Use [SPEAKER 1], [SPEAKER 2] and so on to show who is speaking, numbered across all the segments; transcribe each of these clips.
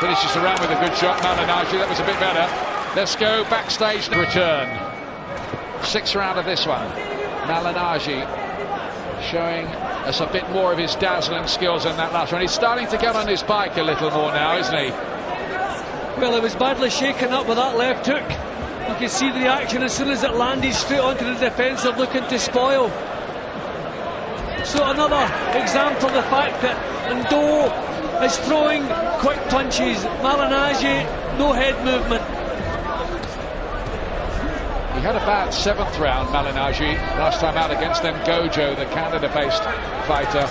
[SPEAKER 1] Finishes the round with a good shot. Malignaggi, that was a bit better. Let's go backstage. Return. 6th round of this one. Malignaggi showing us a bit more of his dazzling skills in that last round. He's starting to get on his bike a little more now, isn't he?
[SPEAKER 2] Well, he was badly shaken up with that left hook. You can see the action as soon as it landed straight onto the defensive, looking to spoil. So another example of the fact that Ndo is throwing quick punches. Malignaggi, no head movement.
[SPEAKER 1] He had a bad 7th round, Malignaggi, last time out against Gojo, the Canada-based fighter.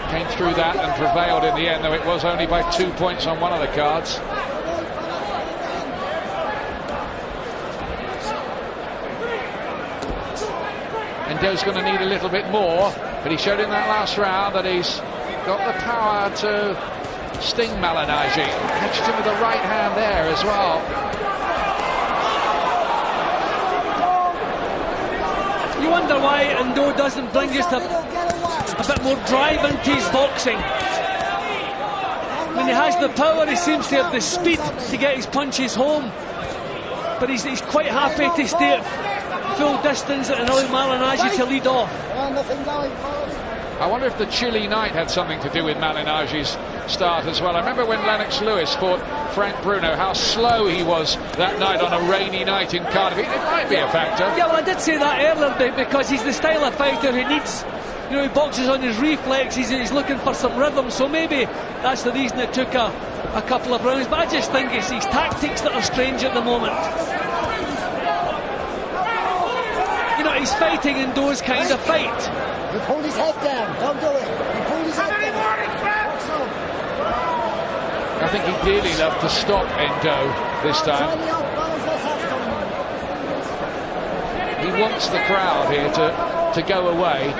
[SPEAKER 1] Came through that and prevailed in the end, though it was only by 2 points on one of the cards. Ndo's going to need a little bit more, but he showed in that last round that he's got the power to sting Malignaggi. Catches him with the right hand there as well.
[SPEAKER 2] You wonder why Ndo doesn't bring just a bit more drive into his boxing. When he has the power, he seems to have the speed to get his punches home, but he's quite happy to stay at full distance and allow Malignaggi to lead off.
[SPEAKER 1] I wonder if the chilly night had something to do with Malignaggi's start as well. I remember when Lennox Lewis fought Frank Bruno, how slow he was that night on a rainy night in Cardiff. It might be a factor.
[SPEAKER 2] Yeah, well, I did say that earlier, because he's the style of fighter who needs, you know, he boxes on his reflexes, he's looking for some rhythm, so maybe that's the reason it took a couple of rounds. But I just think it's his tactics that are strange at the moment. You know, he's fighting in those kind of fight.
[SPEAKER 3] You pulled his head down, don't do it. You pulled his head down.
[SPEAKER 1] I think he'd really love to stop Ndo this time. He wants the crowd here to go away,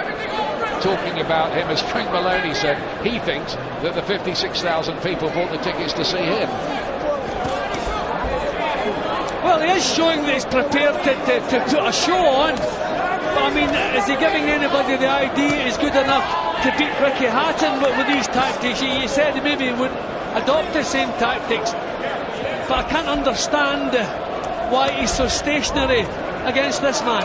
[SPEAKER 1] talking about him, as Frank Maloney said. He thinks that the 56,000 people bought the tickets to see him.
[SPEAKER 2] Well, he is showing that he's prepared to put a show on. But I mean, is he giving anybody the idea he's good enough to beat Ricky Hatton with these tactics? He said maybe he wouldn't adopt the same tactics. But I can't understand why he's so stationary against this man.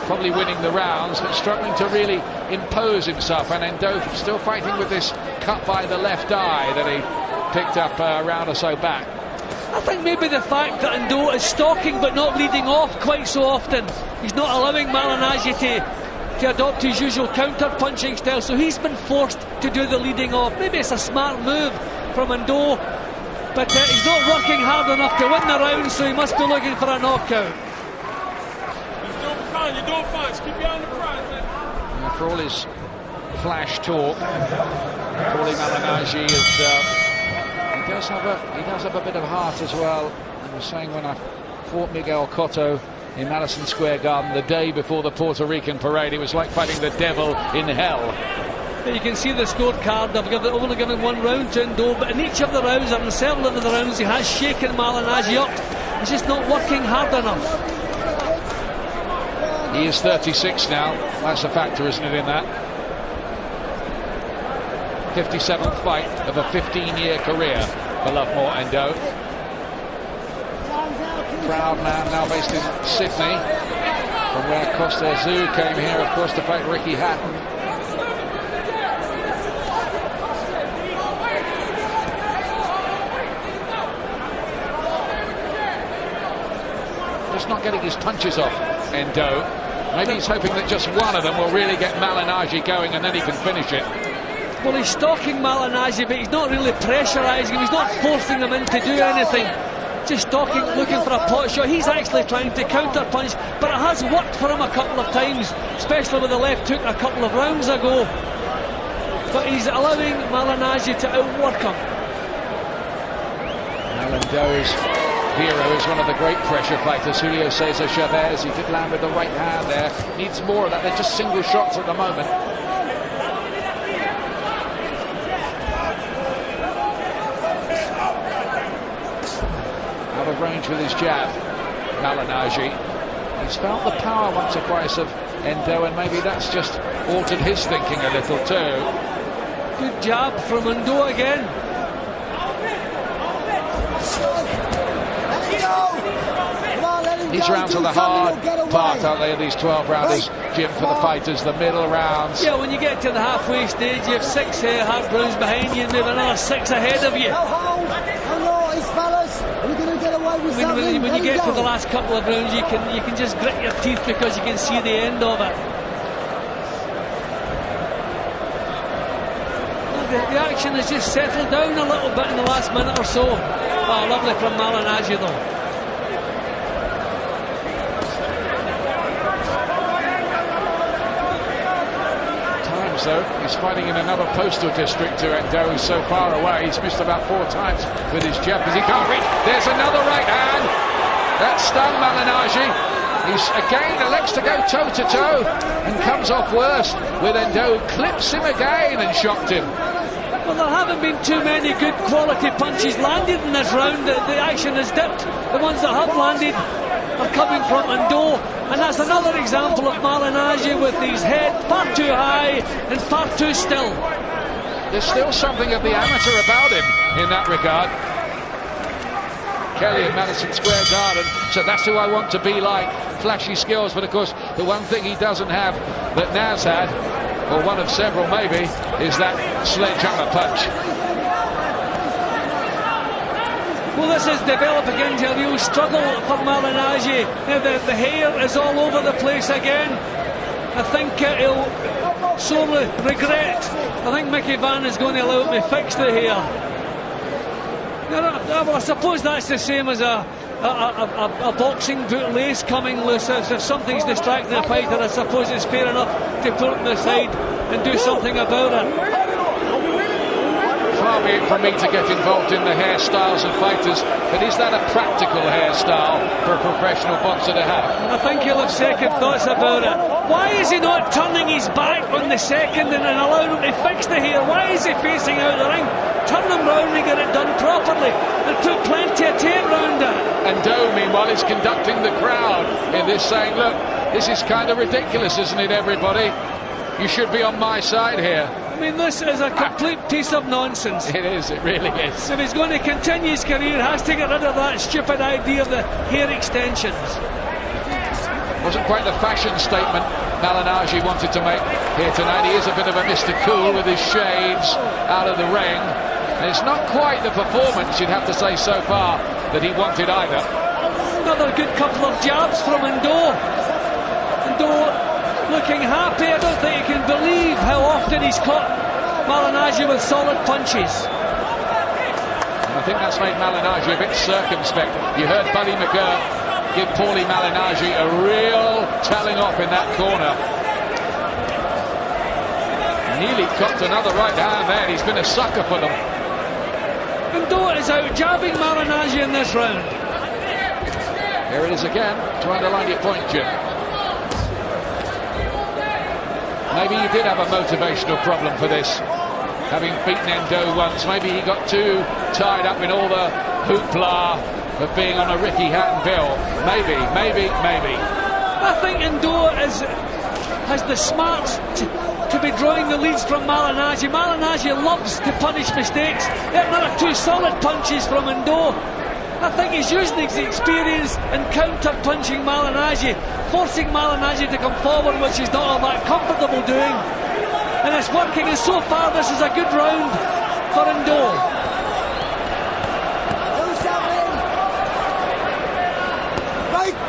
[SPEAKER 1] Probably winning the rounds, but struggling to really impose himself. And Ndo still fighting with this cut by the left eye that he picked up a round or so back.
[SPEAKER 2] I think maybe the fact that Ndo is stalking but not leading off quite so often. He's not allowing Malignaggi to adopt his usual counter-punching style, so he's been forced to do the leading off. Maybe it's a smart move from Ndo, but he's not working hard enough to win the round, so he must be looking for a knockout.
[SPEAKER 4] You're doing fine. Keep your eye on the prize, man.
[SPEAKER 1] And for all his flash talk, Paulie Malignaggi is... He does have a bit of heart as well. I was saying when I fought Miguel Cotto in Madison Square Garden the day before the Puerto Rican parade, it was like fighting the devil in hell.
[SPEAKER 2] You can see the scorecard. I've only given one round to Ndo, but in each of the rounds, and in several of the rounds, he has shaken Malignaggi up. He's just not working hard enough.
[SPEAKER 1] He is 36 now. That's a factor, isn't it, in that? 57th fight of a 15-year career for Lovemore Ndo. Proud man now based in Sydney, from where Costa Zoo came here, of course, to fight Ricky Hatton. Just not getting his punches off, Ndo. Maybe he's hoping that just one of them will really get Malignaggi going and then he can finish it.
[SPEAKER 2] Well, he's stalking Malignaggi, but he's not really pressurising him. He's not forcing him in to do anything. Just stalking, looking for a pot shot. He's actually trying to counter-punch, but it has worked for him a couple of times, especially with the left hook a couple of rounds ago. But he's allowing Malignaggi to outwork him.
[SPEAKER 1] Ndo's hero is one of the great pressure fighters, Julio Cesar Chavez. He did land with the right hand there. Needs more of that. They're just single shots at the moment. Out of range with his jab, Malignaggi. He's felt the power once or twice of Ndo, and maybe that's just altered his thinking a little too.
[SPEAKER 2] Good jab from Undo again.
[SPEAKER 1] These rounds are the hard part, aren't they, of these 12 rounders, Jim, for the fighters, the middle rounds.
[SPEAKER 2] Yeah, when you get to the halfway stage, you have 6 hard rounds behind you and maybe another 6 ahead of you. When you get to the last couple of rounds, you can just grit your teeth because you can see the end of it. The action has just settled down a little bit in the last minute or so. Oh, lovely from Malignaggi though.
[SPEAKER 1] So he's fighting in another postal district to Endo, who's so far away. He's missed about 4 times with his jab because he can't reach. There's another right hand. That stung Malignaggi. He's again elects to go toe-to-toe and comes off worse with Endo, who clips him again and shocked him.
[SPEAKER 2] Well, there haven't been too many good quality punches landed in this round. The action has dipped. The ones that have landed are coming from Endo, and that's another example of Malignaggi with his head far too high and far too still.
[SPEAKER 1] There's still something of the amateur about him in that regard. Kelly in Madison Square Garden, so that's who I want to be like. Flashy skills, but of course the one thing he doesn't have that Naz had, or one of several maybe, is that sledgehammer punch.
[SPEAKER 2] Well, this is developing into a real struggle for Malignaggi. The hair is all over the place again. I think he'll sorely regret. I think Mickey Van is going to allow me to fix the hair. Well, I suppose that's the same as a boxing boot lace coming loose. If something's distracting a fighter, I suppose it's fair enough to put it on the side and do something about it.
[SPEAKER 1] Far be it from me to get involved in the hairstyles of fighters, but is that a practical hairstyle for a professional boxer to have?
[SPEAKER 2] I think he'll have second thoughts about it. Why is he not turning his back on the second and allowing him to fix the hair? Why is he facing out the ring? Turn him round and get it done properly and put plenty of tape round it.
[SPEAKER 1] And Doe, meanwhile, is conducting the crowd in this, saying, look, this is kind of ridiculous, isn't it, everybody? You should be on my side here.
[SPEAKER 2] I mean, this is a complete piece of nonsense.
[SPEAKER 1] It is, it really is.
[SPEAKER 2] If he's going to continue his career, he has to get rid of that stupid idea of the hair extensions.
[SPEAKER 1] Wasn't quite the fashion statement Malignaggi wanted to make here tonight. He is a bit of a Mr. Cool with his shades out of the ring. And it's not quite the performance, you'd have to say, so far that he wanted either.
[SPEAKER 2] Another good couple of jabs from Endo. Endo looking happy. I don't think you can believe how often he's caught Malignaggi with solid punches.
[SPEAKER 1] I think that's made Malignaggi a bit circumspect. You heard Buddy McGirt give Paulie Malignaggi a real telling off in that corner. Nearly copped another right hand there. He's been a sucker for them.
[SPEAKER 2] Endo is out jabbing Malignaggi in this round.
[SPEAKER 1] Here it is again, to underline your point, Jim. Maybe he did have a motivational problem for this, having beaten Endo once. Maybe he got too tied up in all the hoopla of being on a Ricky Hatton bill. Maybe.
[SPEAKER 2] I think Endo has the smarts to be drawing the leads from Malignaggi. Malignaggi loves to punish mistakes. There are another 2 solid punches from Endo. I think he's using his experience and counter-punching Malignaggi, forcing Malignaggi to come forward, which he's not all that comfortable doing. And it's working, and so far this is a good round for Endo.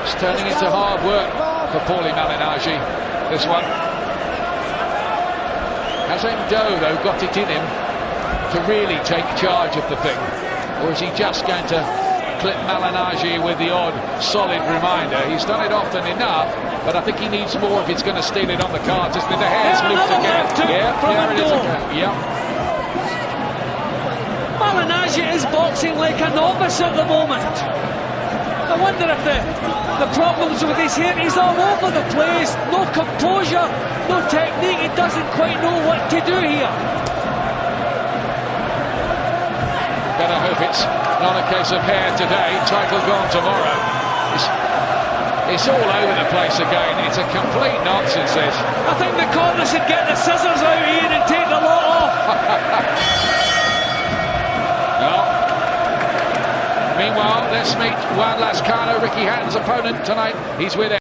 [SPEAKER 1] It's turning into hard work for Paulie Malignaggi, this one. Has Endo, though, got it in him to really take charge of the thing? Or is he just going to clip Malignaggi with the odd solid reminder? He's done it often enough, but I think he needs more if he's going to steal it on the card. Just the hair's loose again. Yeah, it is again. Yeah.
[SPEAKER 2] Malignaggi is boxing like a novice at the moment. I wonder if the problems with his hair, he's all over the place. No composure, no technique. He doesn't quite know what to do here.
[SPEAKER 1] Better hope it's not a case of hair today, title gone tomorrow. It's all over the place again. It's a complete nonsense, this.
[SPEAKER 2] I think the corner should get the scissors out here and take the lot off.
[SPEAKER 1] Well, meanwhile, let's meet Juan Lascano, Ricky Hatton's opponent tonight. He's with